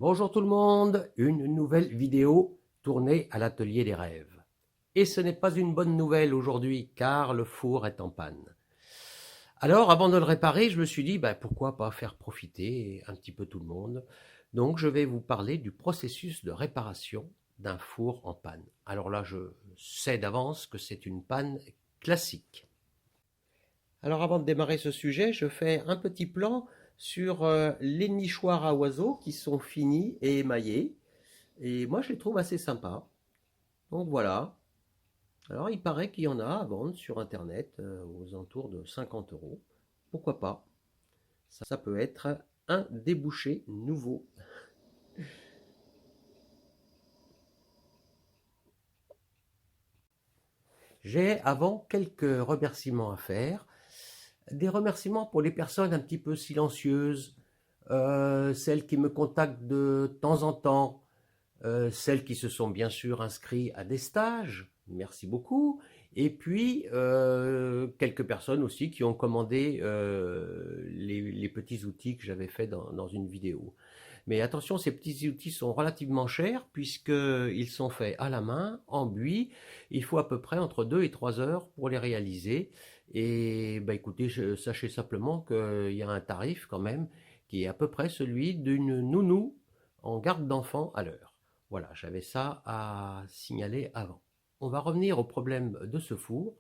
Bonjour tout le monde, une nouvelle vidéo tournée à l'atelier des rêves. Et ce n'est pas une bonne nouvelle aujourd'hui car le four est en panne. Alors avant de le réparer, je me suis dit pourquoi pas faire profiter un petit peu tout le monde. Donc je vais vous parler du processus de réparation d'un four en panne. Alors là, je sais d'avance que c'est une panne classique. Alors avant de démarrer ce sujet, je fais un petit plan sur les nichoirs à oiseaux qui sont finis et émaillés. Et moi, je les trouve assez sympas. Donc voilà. Alors il paraît qu'il y en a à vendre sur Internet aux alentours de 50 euros. Pourquoi pas? Ça peut être un débouché nouveau. J'ai avant quelques remerciements à faire. Des remerciements pour les personnes un petit peu silencieuses, celles qui me contactent de temps en temps, celles qui se sont bien sûr inscrites à des stages, merci beaucoup, et puis quelques personnes aussi qui ont commandé les petits outils que j'avais fait dans une vidéo. Mais attention, ces petits outils sont relativement chers puisqu'ils sont faits à la main, en buis. Il faut à peu près entre 2 et 3 heures pour les réaliser. Et écoutez, sachez simplement qu'il y a un tarif quand même qui est à peu près celui d'une nounou en garde d'enfant à l'heure. Voilà, j'avais ça à signaler avant. On va revenir au problème de ce four.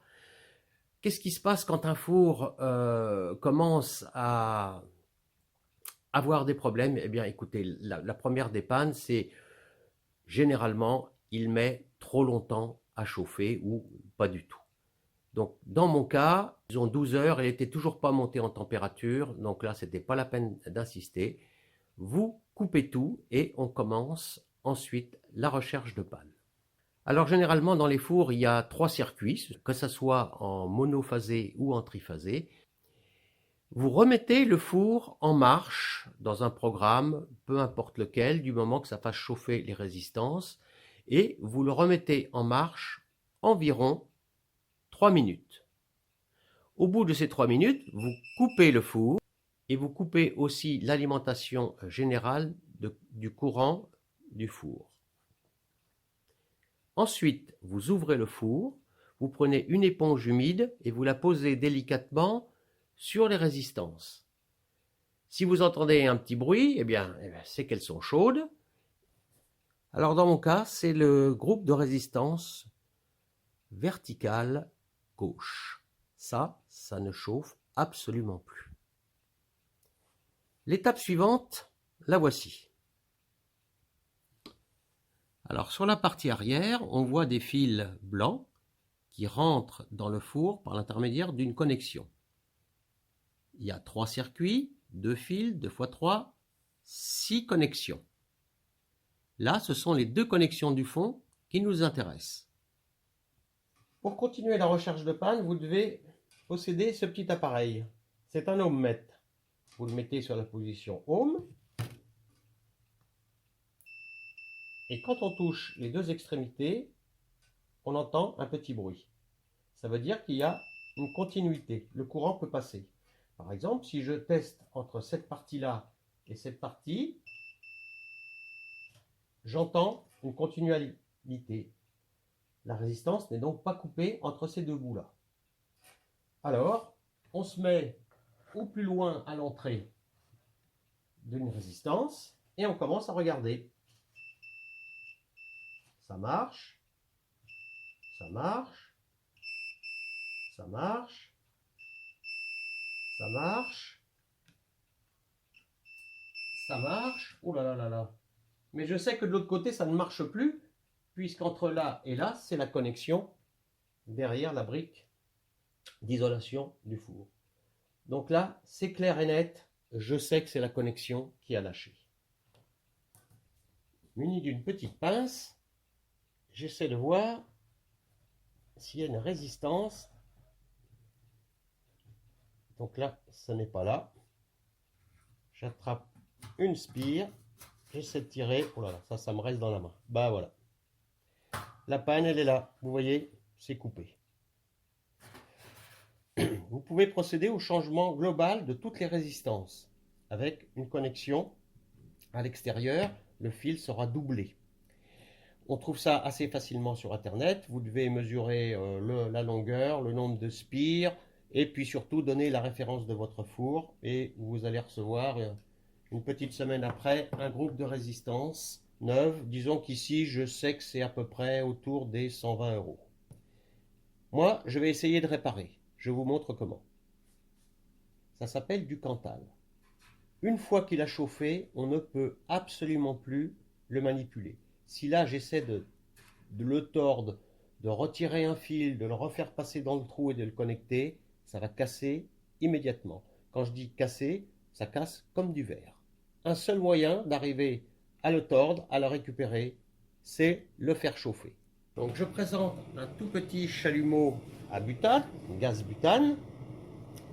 Qu'est-ce qui se passe quand un four commence à avoir des problèmes? Eh bien, écoutez, la première des pannes, c'est généralement, il met trop longtemps à chauffer ou pas du tout. Donc, dans mon cas, ils ont 12 heures, elle n'était toujours pas montée en température, donc là, c'était pas la peine d'insister. Vous coupez tout et on commence ensuite la recherche de panne. Alors, généralement, dans les fours, il y a 3 circuits, que ce soit en monophasé ou en triphasé. Vous remettez le four en marche dans un programme, peu importe lequel, du moment que ça fasse chauffer les résistances, et vous le remettez en marche environ 3 minutes. Au bout de ces 3 minutes, vous coupez le four et vous coupez aussi l'alimentation générale du courant du four. Ensuite, vous ouvrez le four, vous prenez une éponge humide et vous la posez délicatement sur les résistances. Si vous entendez un petit bruit, c'est qu'elles sont chaudes. Alors dans mon cas, c'est le groupe de résistance verticale gauche. Ça ne chauffe absolument plus. L'étape suivante, la voici. Alors sur la partie arrière, on voit des fils blancs qui rentrent dans le four par l'intermédiaire d'une connexion. Il y a 3 circuits, 2 fils, 2 x 3, 6 connexions. Là, ce sont les 2 connexions du fond qui nous intéressent. Pour continuer la recherche de panne, vous devez posséder ce petit appareil. C'est un ohmmètre. Vous le mettez sur la position ohm. Et quand on touche les 2 extrémités, on entend un petit bruit. Ça veut dire qu'il y a une continuité. Le courant peut passer. Par exemple, si je teste entre cette partie-là et cette partie, j'entends une continuité. La résistance n'est donc pas coupée entre ces 2 bouts-là. Alors, on se met au plus loin à l'entrée d'une résistance et on commence à regarder. Ça marche, ça marche, ça marche, ça marche, ça marche. Oh là là là là. Mais je sais que de l'autre côté, ça ne marche plus, puisqu'entre là et là, c'est la connexion derrière la brique d'isolation du four. Donc là, c'est clair et net, je sais que c'est la connexion qui a lâché. Muni d'une petite pince, j'essaie de voir s'il y a une résistance. Donc là, ce n'est pas là. J'attrape une spire, j'essaie de tirer. Oh là là, ça me reste dans la main. Voilà. La panne, elle est là. Vous voyez, c'est coupé. Vous pouvez procéder au changement global de toutes les résistances avec une connexion à l'extérieur le fil sera doublé. On trouve ça assez facilement sur Internet. Vous devez mesurer la longueur, le nombre de spires, et puis surtout donner la référence de votre four, et vous allez recevoir une petite semaine après un groupe de résistance neuve. Disons qu'ici, je sais que c'est à peu près autour des 120 €. Moi, je vais essayer de réparer. Je vous montre comment. Ça s'appelle du Cantal. Une fois qu'il a chauffé, on ne peut absolument plus le manipuler. Si là, j'essaie de le tordre, de retirer un fil, de le refaire passer dans le trou et de le connecter, ça va casser immédiatement. Quand je dis casser, ça casse comme du verre. Un seul moyen d'arriver à le tordre, à le récupérer, c'est le faire chauffer. Donc je présente un tout petit chalumeau à butane, gaz butane.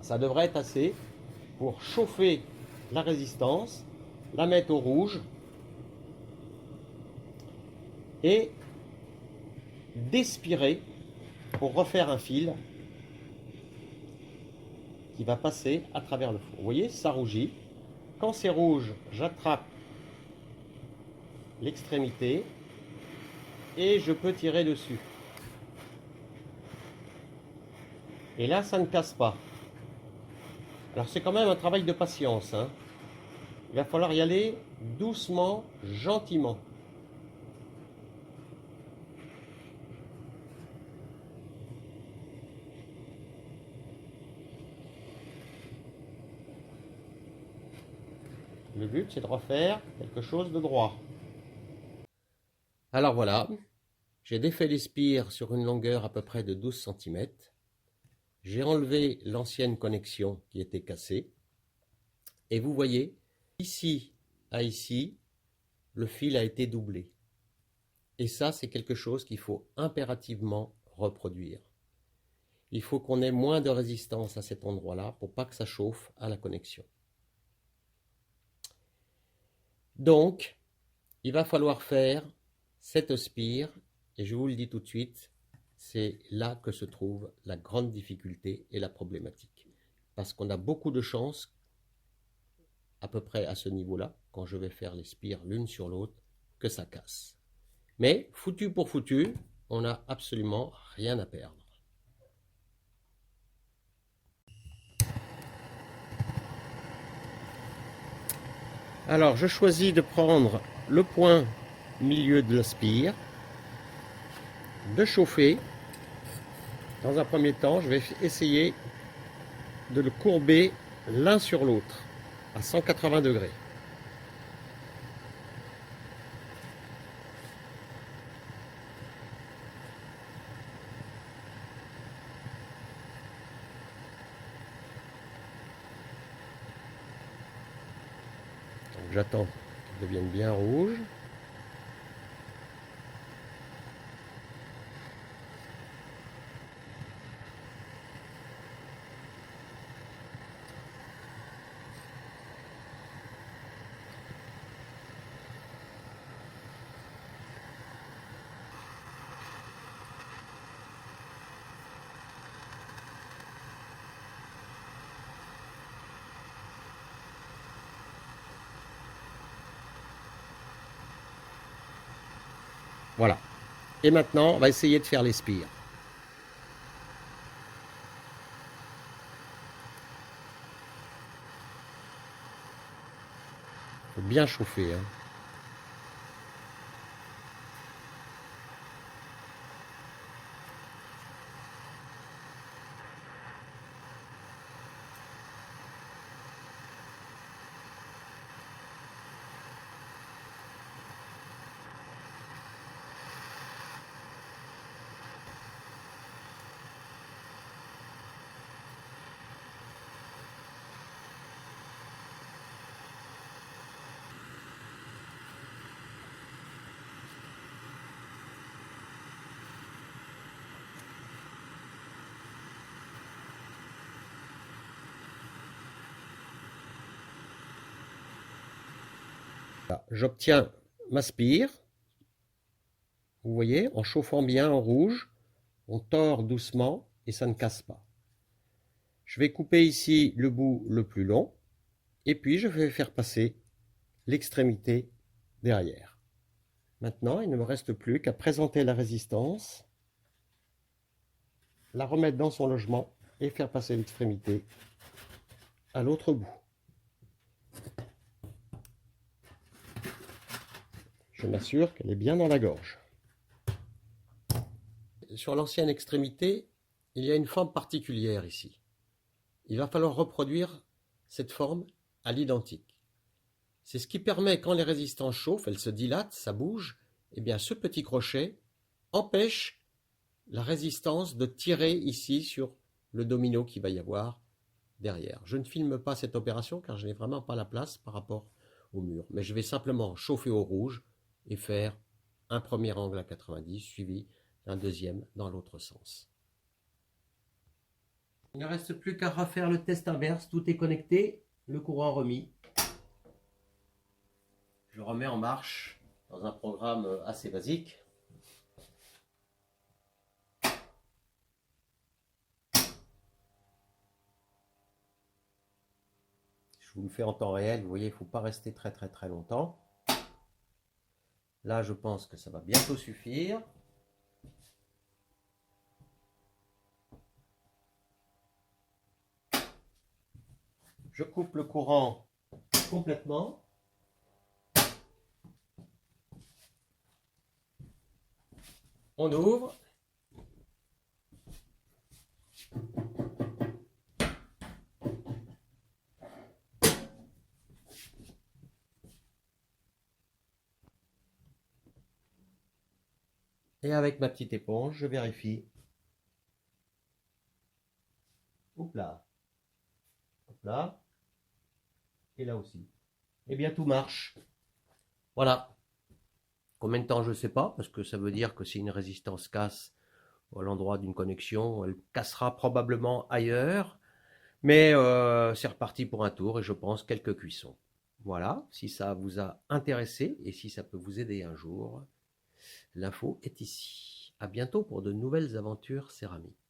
Ça devrait être assez pour chauffer la résistance, la mettre au rouge et d'aspirer pour refaire un fil qui va passer à travers le four. Vous voyez, ça rougit. Quand c'est rouge, j'attrape l'extrémité et je peux tirer dessus. Et là, ça ne casse pas. Alors c'est quand même un travail de patience, hein. Il va falloir y aller doucement, gentiment. Le but, c'est de refaire quelque chose de droit. Alors voilà, j'ai défait les spires sur une longueur à peu près de 12 cm. J'ai enlevé l'ancienne connexion qui était cassée. Et vous voyez, ici à ici, le fil a été doublé. Et ça, c'est quelque chose qu'il faut impérativement reproduire. Il faut qu'on ait moins de résistance à cet endroit-là pour pas que ça chauffe à la connexion. Donc, il va falloir faire cette spire, et je vous le dis tout de suite, c'est là que se trouve la grande difficulté et la problématique. Parce qu'on a beaucoup de chance, à peu près à ce niveau-là, quand je vais faire les spires l'une sur l'autre, que ça casse. Mais, foutu pour foutu, on n'a absolument rien à perdre. Alors, je choisis de prendre le point milieu de la spire, de chauffer. Dans un premier temps, je vais essayer de le courber l'un sur l'autre à 180 degrés. J'attends qu'il devienne bien rouge. Voilà. Et maintenant, on va essayer de faire les spires. Il faut bien chauffer, hein. J'obtiens ma spire, vous voyez, en chauffant bien en rouge, on tord doucement et ça ne casse pas. Je vais couper ici le bout le plus long et puis je vais faire passer l'extrémité derrière. Maintenant, il ne me reste plus qu'à présenter la résistance, la remettre dans son logement et faire passer l'extrémité à l'autre bout. Je m'assure qu'elle est bien dans la gorge. Sur l'ancienne extrémité, il y a une forme particulière ici. Il va falloir reproduire cette forme à l'identique. C'est ce qui permet, quand les résistances chauffent, elles se dilatent, ça bouge, et bien ce petit crochet empêche la résistance de tirer ici sur le domino qu'il va y avoir derrière. Je ne filme pas cette opération car je n'ai vraiment pas la place par rapport au mur, mais je vais simplement chauffer au rouge et faire un premier angle à 90 suivi d'un deuxième dans l'autre sens. Il ne reste plus qu'à refaire le test inverse, tout est connecté, le courant remis. Je remets en marche dans un programme assez basique. Je vous le fais en temps réel, vous voyez, il ne faut pas rester très longtemps. Là, je pense que ça va bientôt suffire. Je coupe le courant complètement. On ouvre. Et avec ma petite éponge, je vérifie. Hop là. Hop là. Et là aussi. Eh bien, tout marche. Voilà. Combien de temps, je ne sais pas, parce que ça veut dire que si une résistance casse à l'endroit d'une connexion, elle cassera probablement ailleurs. Mais c'est reparti pour un tour et je pense quelques cuissons. Voilà, si ça vous a intéressé et si ça peut vous aider un jour, l'info est ici. À bientôt pour de nouvelles aventures céramiques.